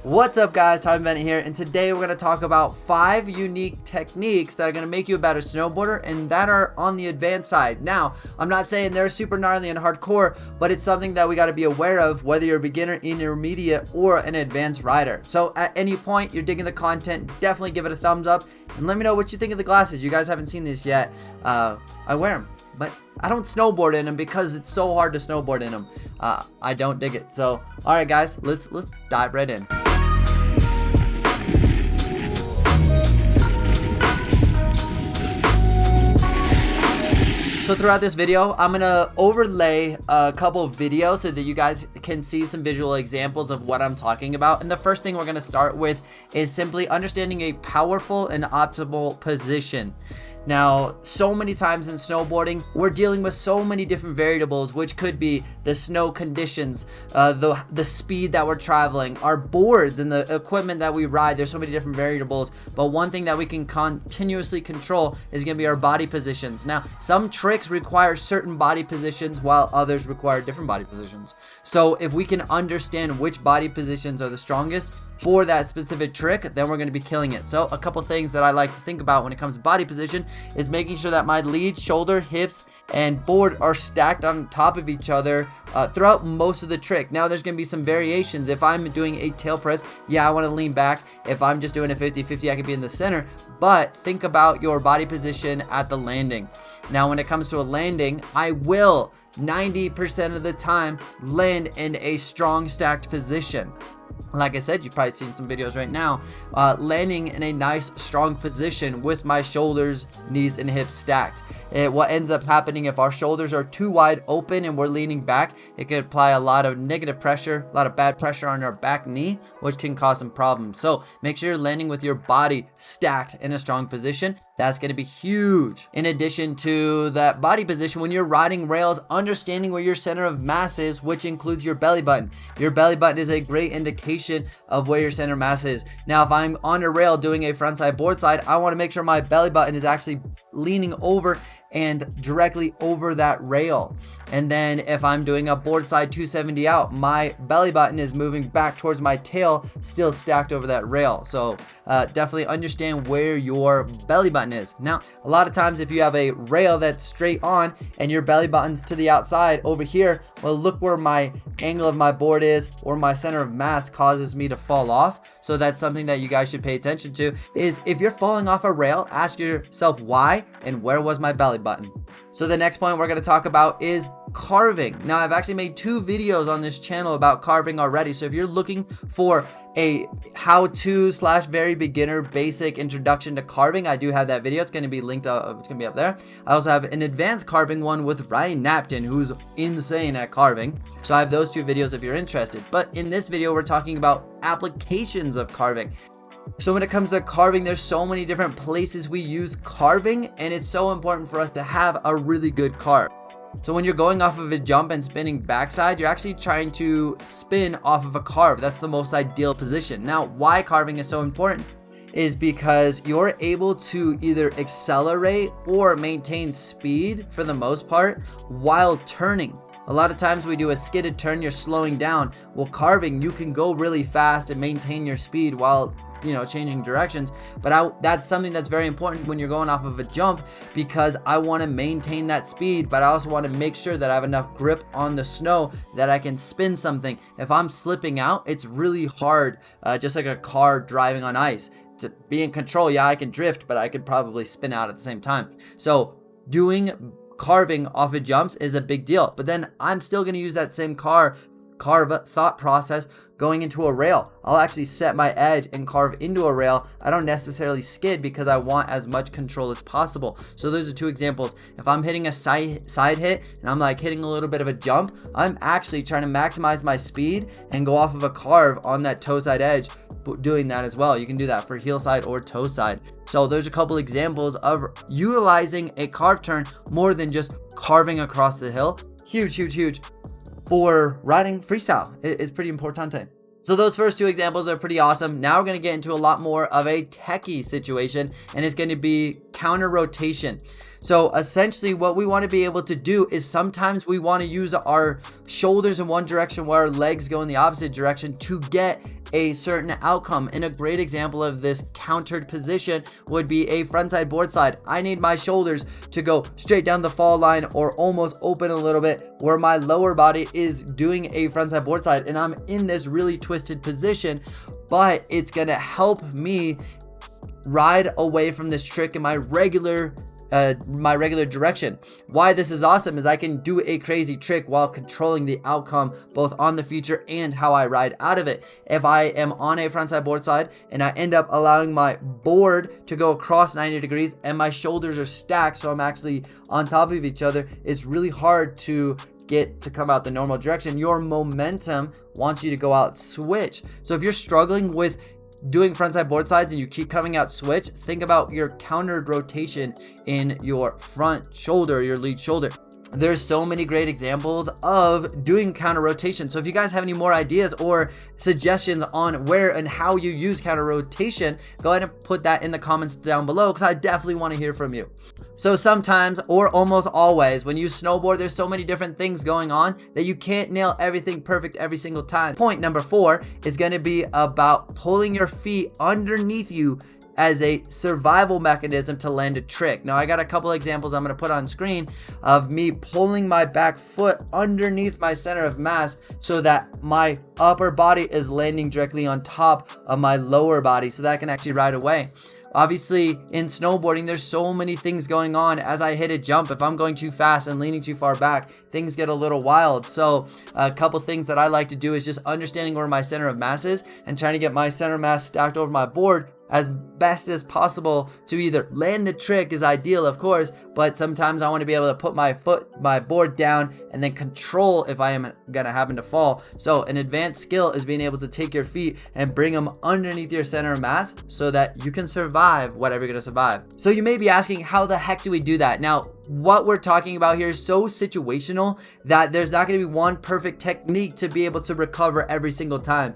What's up guys, Tommie Bennett here, and today we're going to talk about 5 unique techniques that are going to make you a better snowboarder and that are on the advanced side. Now, I'm not saying they're super gnarly and hardcore, but it's something that we got to be aware of whether you're a beginner, intermediate, or an advanced rider. So at any point you're digging the content, definitely give it a thumbs up and let me know what you think of the glasses. You guys haven't seen this yet. I wear them, but I don't snowboard in them because it's so hard to snowboard in them. I don't dig it. So alright guys, let's dive right in. So throughout this video, I'm going to overlay a couple of videos so that you guys can see some visual examples of what I'm talking about. And the first thing we're going to start with is simply understanding a powerful and optimal position. Now, so many times in snowboarding, we're dealing with so many different variables, which could be the snow conditions, the speed that we're traveling, our boards and the equipment that we ride. There's so many different variables, but one thing that we can continuously control is going to be our body positions. Now, some tricks require certain body positions while others require different body positions. So if we can understand which body positions are the strongest for that specific trick, then we're going to be killing it. So a couple things that I like to think about when it comes to body position is making sure that my lead, shoulder, hips, and board are stacked on top of each other throughout most of the trick. Now there's going to be some variations. If I'm doing a tail press, yeah, I want to lean back. If I'm just doing a 50-50, I could be in the center. But think about your body position at the landing. Now when it comes to a landing, I will 90% of the time land in a strong stacked position. Like I said, you've probably seen some videos right now, landing in a nice strong position with my shoulders, knees, and hips stacked. What ends up happening if our shoulders are too wide open and we're leaning back, it could apply a lot of negative pressure, a lot of bad pressure on our back knee, which can cause some problems. So make sure you're landing with your body stacked in a strong position. That's going to be huge. In addition to that body position, when you're riding rails, understanding where your center of mass is, which includes your belly button. Your belly button is a great indication of where your center of mass is. Now, if I'm on a rail doing a frontside board slide, I want to make sure my belly button is actually leaning over and directly over that rail. And then if I'm doing a board slide 270 out, my belly button is moving back towards my tail, still stacked over that rail. So definitely understand where your belly button is. Now, a lot of times if you have a rail that's straight on and your belly button's to the outside over here, well, look where my angle of my board is, or my center of mass causes me to fall off. So that's something that you guys should pay attention to, is if you're falling off a rail, ask yourself why and where was my belly button. So the next point we're going to talk about is carving. Now, I've actually made 2 videos on this channel about carving already. So if you're looking for a how-to / very beginner basic introduction to carving, I do have that video. It's going to be linked up. It's going to be up there. I also have an advanced carving one with Ryan Napton, who's insane at carving. So I have those 2 videos if you're interested. But in this video, we're talking about applications of carving. So when it comes to carving, there's so many different places we use carving, and it's so important for us to have a really good carve. So when you're going off of a jump and spinning backside, you're actually trying to spin off of a carve. That's the most ideal position. Now, why carving is so important is because you're able to either accelerate or maintain speed for the most part while turning. A lot of times we do a skidded turn, you're slowing down. Well, carving, you can go really fast and maintain your speed while changing directions. But that's something that's very important when you're going off of a jump, because I want to maintain that speed, but I also want to make sure that I have enough grip on the snow that I can spin something. If I'm slipping out, it's really hard, just like a car driving on ice. To be in control, yeah, I can drift, but I could probably spin out at the same time. So doing carving off of jumps is a big deal, but then I'm still going to use that same carve thought process going into a rail. I'll actually set my edge and carve into a rail. I don't necessarily skid because I want as much control as possible. So those are 2 examples. If I'm hitting a side hit and I'm like hitting a little bit of a jump, I'm actually trying to maximize my speed and go off of a carve on that toe side edge, doing that as well. You can do that for heel side or toe side. So there's a couple examples of utilizing a carve turn more than just carving across the hill. Huge for riding freestyle. It's pretty importante. So those first 2 examples are pretty awesome. Now we're going to get into a lot more of a techie situation, and it's going to be counter rotation. So essentially what we want to be able to do is sometimes we want to use our shoulders in one direction while our legs go in the opposite direction to get a certain outcome. And a great example of this countered position would be a frontside board slide. I need my shoulders to go straight down the fall line or almost open a little bit, where my lower body is doing a frontside board slide and I'm in this really twisted position, but it's gonna help me ride away from this trick in my regular direction. Why this is awesome is I can do a crazy trick while controlling the outcome both on the future and how I ride out of it. If I am on a frontside board slide and I end up allowing my board to go across 90 degrees and my shoulders are stacked, so I'm actually on top of each other, it's really hard to get to come out the normal direction. Your momentum wants you to go out switch. So if you're struggling with doing frontside board slides and you keep coming out switch, think about your countered rotation in your front shoulder, your lead shoulder. There's so many great examples of doing counter rotation. So if you guys have any more ideas or suggestions on where and how you use counter rotation, go ahead and put that in the comments down below, because I definitely want to hear from you. So sometimes, or almost always, when you snowboard, there's so many different things going on that you can't nail everything perfect every single time. Point number 4 is going to be about pulling your feet underneath you as a survival mechanism to land a trick. Now I got a couple examples I'm going to put on screen of me pulling my back foot underneath my center of mass so that my upper body is landing directly on top of my lower body so that I can actually ride away. Obviously, in snowboarding, there's so many things going on. As I hit a jump, if I'm going too fast and leaning too far back, things get a little wild. So a couple things that I like to do is just understanding where my center of mass is and trying to get my center of mass stacked over my board as best as possible to either land the trick is ideal, of course, but sometimes I want to be able to put my board down and then control if I am gonna happen to fall. So an advanced skill is being able to take your feet and bring them underneath your center of mass so that you can survive whatever you're gonna survive. So you may be asking, how the heck do we do that? Now, what we're talking about here is so situational that there's not going to be one perfect technique to be able to recover every single time.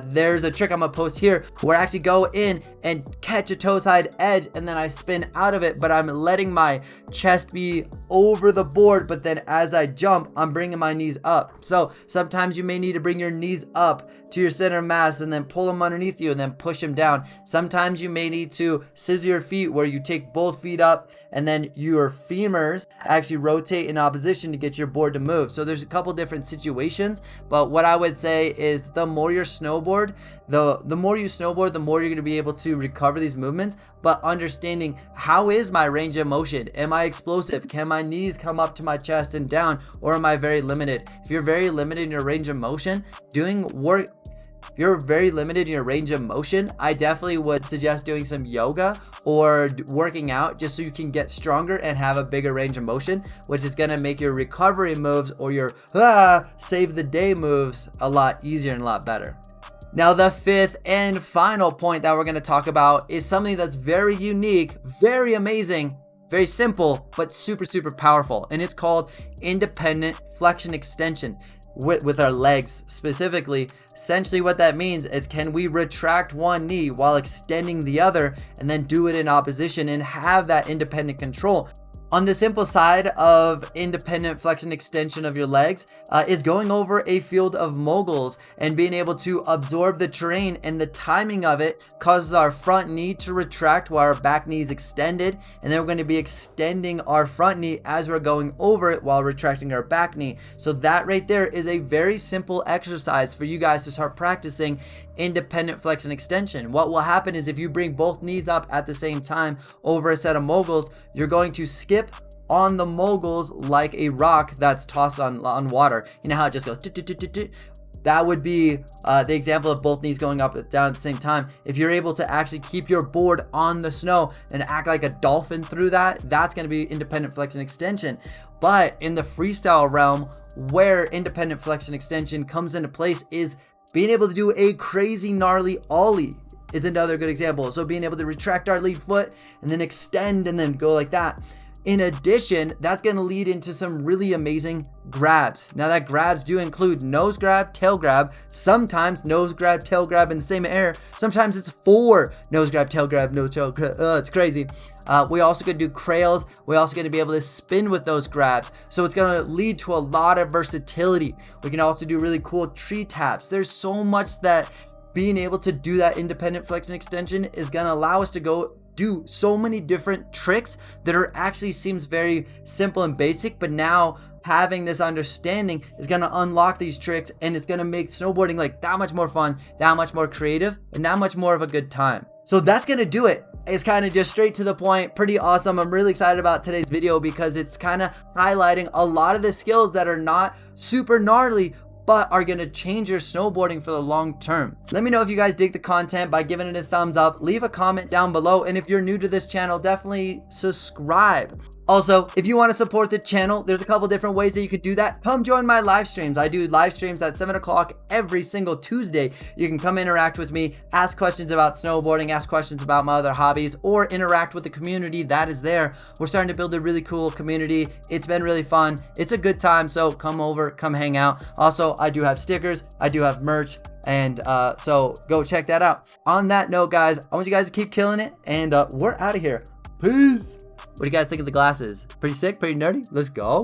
There's a trick I'm gonna post here where I actually go in and catch a toe side edge and then I spin out of it, but I'm letting my chest be over the board, but then as I jump, I'm bringing my knees up. So sometimes you may need to bring your knees up to your center of mass and then pull them underneath you and then push them down. Sometimes you may need to scissor your feet where you take both feet up and then your femurs actually rotate in opposition to get your board to move. So there's a couple different situations, but what I would say is the more you snowboard, the more you snowboard, the more you're going to be able to recover these movements. But understanding, how is my range of motion? Am I explosive? Can my knees come up to my chest and down, or am I very limited? If you're very limited in your range of motion, if you're very limited in your range of motion, I definitely would suggest doing some yoga or working out just so you can get stronger and have a bigger range of motion, which is going to make your recovery moves or your save the day moves a lot easier and a lot better. Now, the 5th and final point that we're going to talk about is something that's very unique, very amazing, very simple, but super, super powerful. And it's called independent flexion extension with our legs specifically. Essentially what that means is, can we retract one knee while extending the other and then do it in opposition and have that independent control? On the simple side of independent flexion extension of your legs is going over a field of moguls and being able to absorb the terrain, and the timing of it causes our front knee to retract while our back knee is extended, and then we're going to be extending our front knee as we're going over it while retracting our back knee. So that right there is a very simple exercise for you guys to start practicing independent flexion extension. What will happen is if you bring both knees up at the same time over a set of moguls, you're going to skip on the moguls like a rock that's tossed on water. You know how it just goes. That would be the example of both knees going up and down at the same time. If you're able to actually keep your board on the snow and act like a dolphin through that, that's going to be independent flexion extension. But in the freestyle realm, where independent flexion extension comes into place is being able to do a crazy gnarly ollie is another good example. So being able to retract our lead foot and then extend and then go like that. In addition, that's going to lead into some really amazing grabs. Now that grabs do include nose grab, tail grab, sometimes nose grab, tail grab in the same air. Sometimes it's 4 nose grab, tail grab, nose tail grab. It's crazy. We also going to do crails. We're also going to be able to spin with those grabs. So it's going to lead to a lot of versatility. We can also do really cool tree taps. There's so much that being able to do that independent flexion extension is going to allow us to go do so many different tricks that are actually seems very simple and basic, but now having this understanding is going to unlock these tricks, and it's going to make snowboarding like that much more fun, that much more creative, and that much more of a good time. So that's going to do it. It's kind of just straight to the point, pretty awesome. I'm really excited about today's video because it's kind of highlighting a lot of the skills that are not super gnarly, but are going to change your snowboarding for the long term. Let me know if you guys dig the content by giving it a thumbs up. Leave a comment down below, and if you're new to this channel, definitely subscribe. Also, if you want to support the channel, there's a couple different ways that you could do that. Come join my live streams. I do live streams at 7 o'clock every single Tuesday. You can come interact with me, ask questions about snowboarding, ask questions about my other hobbies, or interact with the community that is there. We're starting to build a really cool community. It's been really fun. It's a good time, so come over, come hang out. Also, I do have stickers, I do have merch, and so go check that out. On that note, guys, I want you guys to keep killing it, and we're out of here. Peace. What do you guys think of the glasses? Pretty sick, pretty nerdy? Let's go.